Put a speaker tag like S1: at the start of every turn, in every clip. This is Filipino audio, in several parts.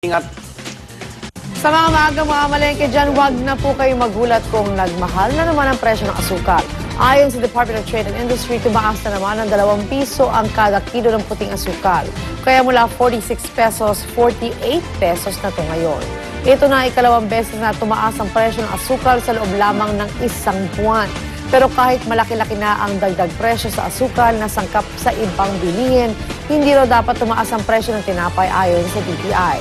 S1: Ingat.
S2: Sa mga maagang mga malengke dyan, huwag na po kayo magulat kung nagmahal na naman ang presyo ng asukal. Ayon sa Department of Trade and Industry, tumaas na naman ng 2 piso ang kada kilo ng puting asukal. Kaya mula 46 pesos, 48 pesos na ito ngayon. Ito na ikalawang beses na tumaas ang presyo ng asukal sa loob lamang ng isang buwan. Pero kahit malaki-laki na ang dagdag presyo sa asukal na sangkap sa ibang bilihin, hindi raw dapat tumaas ang presyo ng tinapay ayon sa DTI.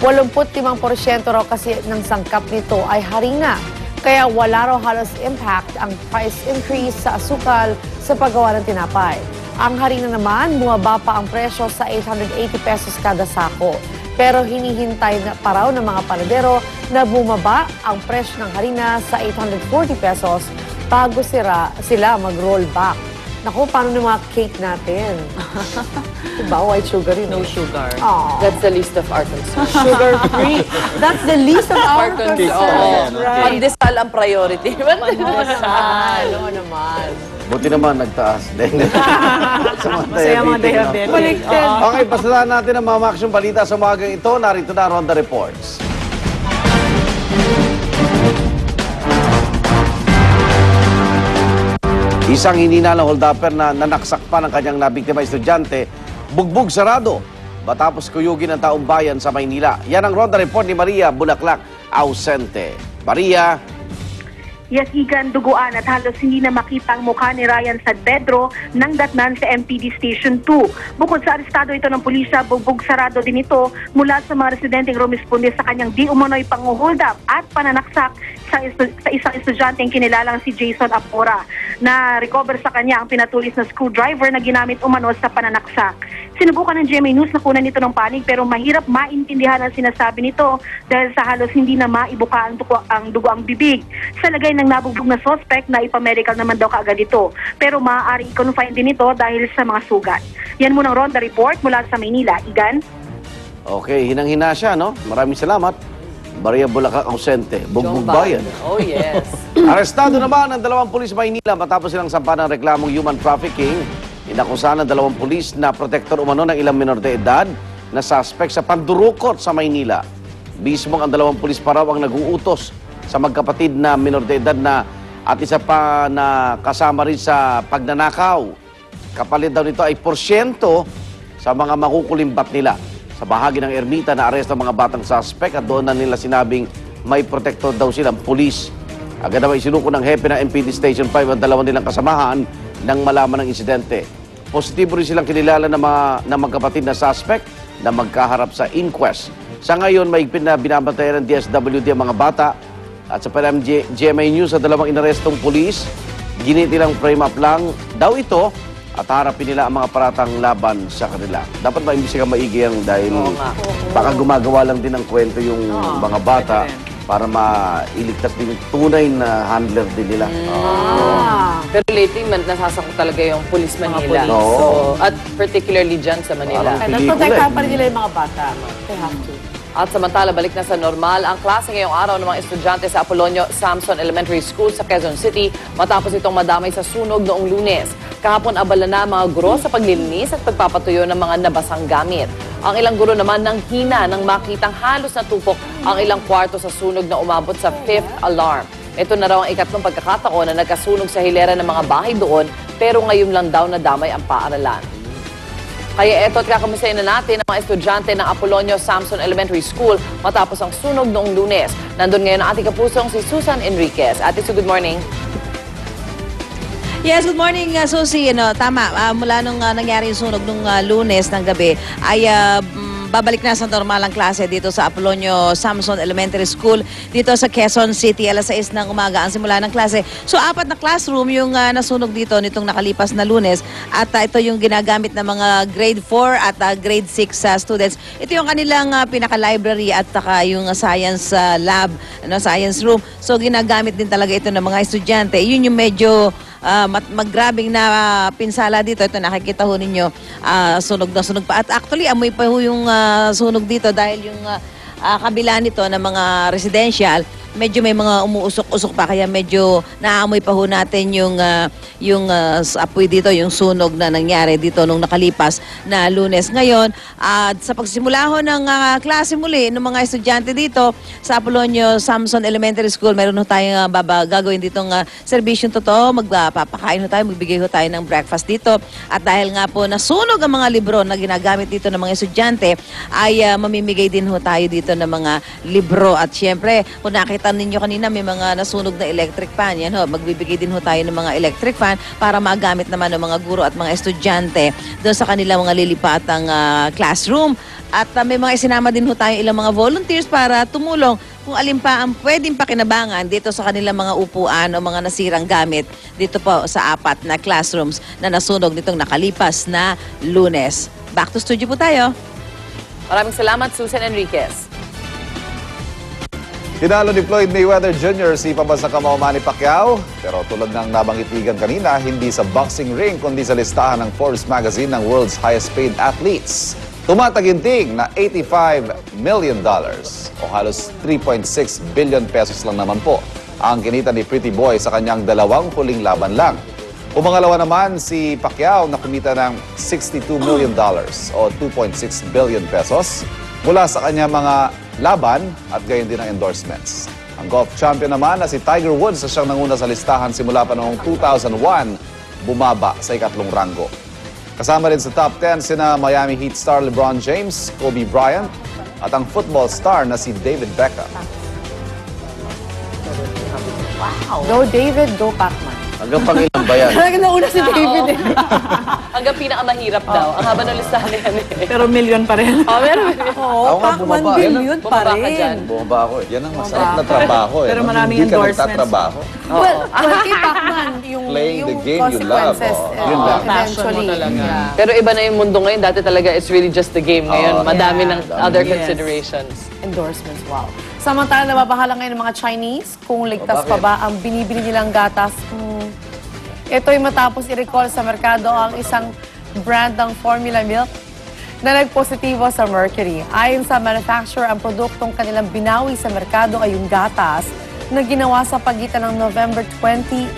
S2: 85% raw kasi ng sangkap nito ay harina. Kaya wala raw halos impact ang price increase sa asukal sa paggawa ng tinapay. Ang harina naman, bumaba pa ang presyo sa 880 pesos kada sako. Pero hinihintay na pa raw ng mga panadero na bumaba ang presyo ng harina sa 840 pesos bago sila mag-roll back. Naku, paano ng mga cake natin? Diba? White sugar yun.
S3: No sugar.
S2: Aww.
S3: That's the least of our concern.
S2: Sugar-free. That's the least of our concern. Right.
S3: Pandesal ang priority.
S2: Pandesal. Oo naman.
S1: Buti naman nagtaas.
S2: Masaya mga diabetes. Baliktad.
S1: Okay, pasalaan natin ang mga maksyong balita sa umagang ito. Narito na Ronda Reports. Isang hinina ng hold-upper na nanaksak pa ng kanyang nabiktima estudyante, bugbog sarado matapos kuyugin ng taong bayan sa Maynila. Yan ang Ronda Report ni Maria Bulaklak Ausente. Maria.
S4: Yes, Igan, duguan at halos hindi na makita ang mukha ni Ryan San Pedro nang datnan sa MPD Station 2. Bukod sa arestado ito ng pulisya, bugbog sarado din ito mula sa mga residenteng rumisponde sa kanyang di umano'y pang-hold up at pananaksak sa isang estudyanteng kinilalang si Jason Apora. Na-recover sa kanya ang pinatulis na screwdriver na ginamit umano sa pananaksak. Sinubukan ng GMA News na kunan nito ng panig pero mahirap maintindihan ang sinasabi nito dahil sa halos hindi na maibuka ang dugo ang bibig. Sa lagay ng nabugbog na suspect na ipamedical naman daw kaagad ito. Pero maaari i-confine din ito dahil sa mga sugat. Yan muna ang Ronda Report mula sa Maynila. Igan?
S1: Okay, hinang-hina siya, no? Maraming salamat. Maria Bulaklak Ausente, bugbog bayan.
S3: Oh, yes.
S1: Arestado naman ang 2 pulis Maynila matapos silang sampa ng reklamong human trafficking. Inakusahan ng 2 pulis na protektor umano ng ilang minor de edad na suspect sa pandurukot sa Maynila. Mismong ang 2 pulis pa raw ang nag-uutos sa magkapatid na minor de edad na at isa pa na kasama rin sa pagnanakaw. Kapalit daw nito ay porsyento sa mga makukulimbat nila. Sa bahagi ng ermita na aresto ang mga batang suspect at doon na nila sinabing may protector daw silang pulis. Agad naman isinuko ng hepe ng MPD Station 5 ang 2 nilang kasamahan nang malaman ng insidente. Positibo rin silang kinilala na magkapatid na suspect na magkaharap sa inquest. Sa ngayon, may binabantayan ng DSWD ang mga bata at sa GMA News sa 2 inarestong pulis, ginitilang frame up lang daw ito at harapin nila ang mga paratang laban sa kanila. Dapat maimbisigang maigi yan dahil baka gumagawa lang din ng kwento yung mga bata para mailigtas din yung tunay na handler din nila.
S3: Pero lately, nasasakot talaga yung Police Manila.
S1: Police.
S3: So, at particularly dyan sa Manila.
S2: Nagprotektahan pa rin nila yung mga bata. They have to.
S3: At samantala, balik na sa normal ang klase ngayong araw ng mga estudyante sa Apolonio Samson Elementary School sa Quezon City matapos itong madamay sa sunog noong Lunes. Kahapon abala na mga guro sa paglilinis at pagpapatuyo ng mga nabasang gamit. Ang ilang guro naman nang hina nang makitang halos natupok ang ilang kwarto sa sunog na umabot sa 5th alarm. Ito na raw ang ikatlong pagkakataon na nagkasunog sa hilera ng mga bahay doon pero ngayon lang daw nadamay ang paaralan. Kaya eto't kakamustahin na natin ang mga estudyante ng Apolonio Samson Elementary School matapos ang sunog noong Lunes. Nandun ngayon ang ating kapusong si Susan Enriquez. Ate Su, good morning.
S5: Yes, good morning, Susie. Tama, mula nung nangyari yung sunog nung Lunes ng gabi, ay babalik na sa normal ang klase dito sa Apolonio Samson Elementary School dito sa Quezon City. Alas 6 ng umaga ang simula ng klase. So, 4 na classroom yung nasunog dito nitong nakalipas na Lunes at ito yung ginagamit ng mga grade 4 at grade 6 students. Ito yung kanilang pinaka-library at yung science lab, science room. So, ginagamit din talaga ito ng mga estudyante. Yun yung medyo maggrabing na pinsala dito. Ito nakikita ho ninyo, sunog na sunog pa. At actually, amoy pa ho yung sunog dito dahil yung kabila nito ng mga residential, medyo may mga umuusok-usok pa kaya medyo naaamoy pa ho natin yung apoy dito, yung sunog na nangyari dito nung nakalipas na Lunes. Ngayon, at sa pagsimula ho ng klase muli ng mga estudyante dito sa Apolonio Samson Elementary School, meron ho tayong gagawin ditong serbisyong totoo. Magpapakain ho tayo, magbigay ho tayo ng breakfast dito. At dahil nga po nasunog ang mga libro na ginagamit dito ng mga estudyante, ay mamimigay din ho tayo dito ng mga libro. At syempre, kung nakita ninyo kanina, may mga nasunog na electric fan. Yan ho, magbibigay din ho tayo ng mga electric fan para magamit naman ng mga guro at mga estudyante doon sa kanilang mga lilipatang classroom. At may mga isinama din ho tayo ilang mga volunteers para tumulong kung alin pa ang pwedeng pakinabangan dito sa kanilang mga upuan o mga nasirang gamit dito po sa 4 na classrooms na nasunog nitong nakalipas na Lunes. Back to studio po tayo.
S3: Maraming salamat, Susan Enriquez.
S6: Tinalo ni Floyd Mayweather Jr. si pambansang kamao Manny Pacquiao. Pero tulad ng nabanggitigan kanina, hindi sa boxing ring kundi sa listahan ng Forbes magazine ng world's highest paid athletes. Tumataginting na $85 million o halos 3.6 billion pesos lang naman po ang kinita ni Pretty Boy sa kanyang 2 huling laban lang. Umangalawa naman si Pacquiao na kumita ng $62 million o 2.6 billion pesos mula sa kanyang mga laban at gayon din ang endorsements. Ang golf champion naman na si Tiger Woods na siyang nanguna sa listahan simula pa noong 2001, bumaba sa 2nd ranggo. Kasama rin sa top 10 sina Miami Heat star LeBron James, Kobe Bryant at ang football star na si David Beckham.
S2: Go David, go Pacman.
S1: Hanggang pangilan ba yan?
S2: Talaga nauna si David eh.
S3: Hanggang pinakamahirap daw. Ang haba ng listahan na yan eh.
S7: Pero million pa rin.
S3: Meron.
S1: Ako nga, bumaba.
S7: Billion pa
S3: Bumaba ka dyan.
S7: rin.
S1: Bumaba ako eh.
S6: Yan ang masarap na trabaho eh.
S7: Pero
S6: no?
S7: maraming
S6: Hindi ka
S7: endorsements.
S6: nagtatrabaho.
S2: Well, kay Pacman, yung
S6: Playing the game you love.
S2: consequences,
S6: Yun lang.
S2: eventually.
S3: Pero iba na yung mundo ngayon. Dati talaga it's really just the game. Ngayon, madami ng other
S7: Yes.
S3: considerations.
S2: Endorsements, wow. Samantala, nababahala ngayon ng mga Chinese kung ligtas pa ba ang binibili nilang gatas. Ito'y matapos i-recall sa merkado ang isang brand ng formula milk na nagpositibo sa mercury. Ayon sa manufacturer, ang produktong kanilang binawi sa merkado ay yung gatas na ginawa sa pagitan ng November 2011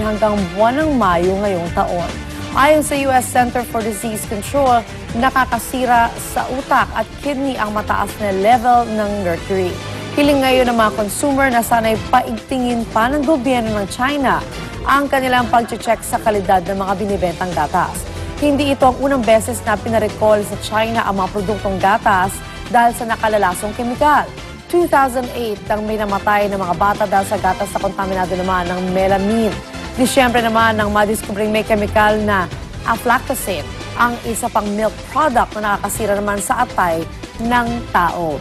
S2: hanggang buwan ng Mayo ngayong taon. Ayon sa US Center for Disease Control, nakakasira sa utak at kidney ang mataas na level ng mercury. Hiling ngayon ng mga consumer na sana'y paigtingin pa ng gobyerno ng China ang kanilang pag-check sa kalidad ng mga binibentang gatas. Hindi ito ang unang beses na pinarecall sa China ang mga produktong gatas dahil sa nakalalasong kemikal. 2008 nang may namatay ng mga bata dahil sa gatas sa kontaminado naman ng melamine. Disyembre naman nang madiskubring may kemikal na aflatoxin, ang isa pang milk product na nakakasira naman sa atay ng tao.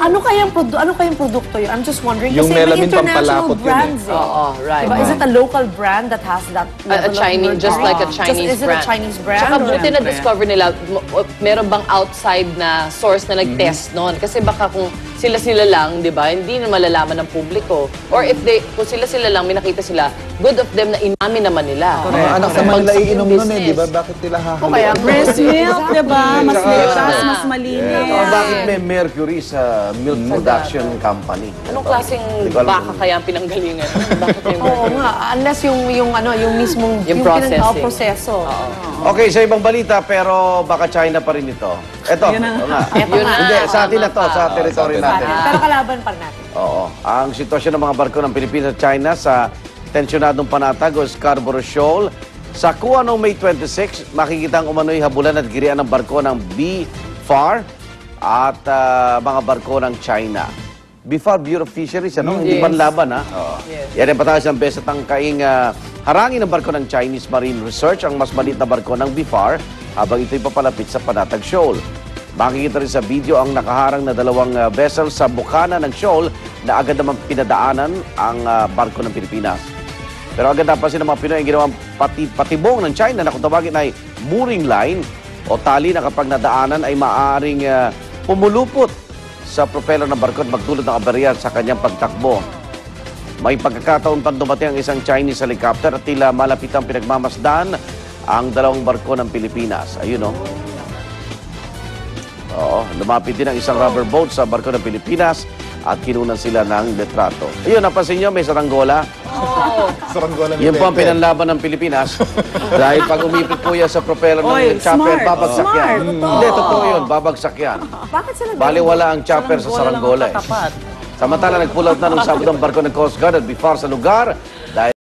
S2: Ano kayang produkto yun? I'm just wondering.
S6: Yung
S2: kasi may
S6: melamine
S2: international
S6: pampalapot yun eh.
S2: brands eh.
S3: Oo, right.
S2: Diba? Is it a local brand that has that
S3: A
S2: level of
S3: Chinese, just
S2: mercury?
S3: like a Chinese
S2: Is it
S3: brand.
S2: a Chinese brand?
S3: Tsaka
S2: or-
S3: buti na-discover nila, meron bang outside na source na nag-test nun? Kasi baka kung sila-sila lang, di ba, hindi na malalaman ng publiko. Or if kung sila-sila lang, may nakita sila, good of them na inamin naman nila.
S6: Mga anak
S3: Kasi
S6: naman nila
S3: bagsak
S6: iinom
S3: yung
S6: nun eh, di ba?
S3: business.
S6: Bakit nila
S2: Kaya
S6: hahaluan?
S7: Breast milk, diba? Mas
S6: Tsaka-
S7: ligtas, mas malinis.
S1: Bakit may mercury sa milk production company?
S3: Anong klaseng
S1: Hindi ko alam
S3: baka
S1: kung-
S3: kaya ang pinanggalingan? Bakit yung
S2: Oo nga, unless yung mismong
S3: Yung processing.
S2: proseso.
S1: Okay, sa ibang balita, pero baka China pa rin ito. Ito,
S7: Yun na.
S1: oo nga.
S3: Yun na.
S1: Hindi, sa atin na to, sa
S6: Oo,
S1: teritoryo
S6: sa atin.
S1: natin.
S2: Pero kalaban pa rin natin.
S1: Oo. Ang sitwasyon ng mga barko ng Pilipinas at China sa tensyonadong panatag o Scarborough Shoal. Sa kuha noong May 26, makikita ang umano'y habulan at girian ng barko ng BFAR at mga barko ng China. BFAR, Bureau of Fisheries, ano? Hindi
S3: Yes.
S1: panlaban, ha?
S3: Yes.
S1: Yan ang pataas ng beses at tangkaing harangin ng barko ng Chinese Marine Research ang mas maliit na barko ng BFAR habang ito'y papalapit sa Panatag Shoal. Makikita rin sa video ang nakaharang na 2 vessels sa bukana ng shoal na agad naman pinadaanan ang barko ng Pilipinas. Pero agad napansin ng mga Pinoy ang ginawang patibong ng China na kung tawagin ay mooring line o tali na kapag nadaanan ay maaaring pumulupot sa propeller ng barko at magdulot ng aberya sa kanyang pagtakbo. May pagkakataon pang dumating ang isang Chinese helicopter at tila malapit ang pinagmamasdan ang 2 barko ng Pilipinas. Ayun o. Oo, lumapit din ang isang rubber boat sa barko ng Pilipinas at kinunan sila ng litrato. Ayun, napansin nyo, may saranggola.
S6: Saranggola ni
S1: Yun po ang
S6: Pepe.
S1: pinanlaban ng Pilipinas. Dahil pag umipit po yan sa propeller
S7: Oy,
S1: ng chopper,
S7: smart.
S1: babagsak yan.
S7: Smart, totoo.
S1: Hindi, totoo yun, babagsak yan.
S7: Bakit sila
S1: Baliwala ang chopper sa saranggola. Samantala, nag-pull out na ng Sabado ang barko ng Coast Guard at before sa lugar dahil